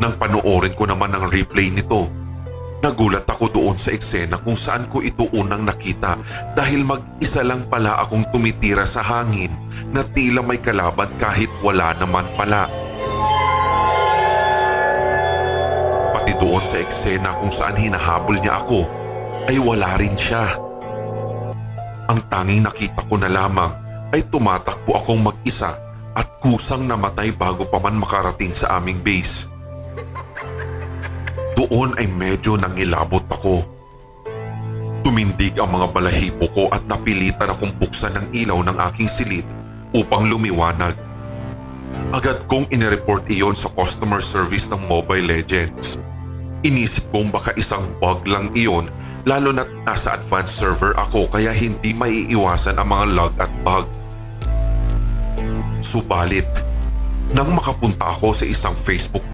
Nang panoorin ko naman ang replay nito, nagulat ako doon sa eksena kung saan ko ito unang nakita dahil mag-isa lang pala akong tumitira sa hangin na tila may kalaban kahit wala naman pala. Pati doon sa eksena kung saan hinahabol niya ako ay wala rin siya. Ang tanging nakita ko na lamang ay tumatakbo akong mag-isa at kusang namatay bago pa man makarating sa aming base. Doon ay medyo nangilabot ako. Tumindig ang mga balahibo ko at napilitan akong buksan ng ilaw ng aking silid upang lumiwanag. Agad kong inireport iyon sa customer service ng Mobile Legends. Inisip kong baka isang bug lang iyon lalo na't nasa advanced server ako kaya hindi maiiwasan ang mga lag at bug. Subalit, nang makapunta ako sa isang Facebook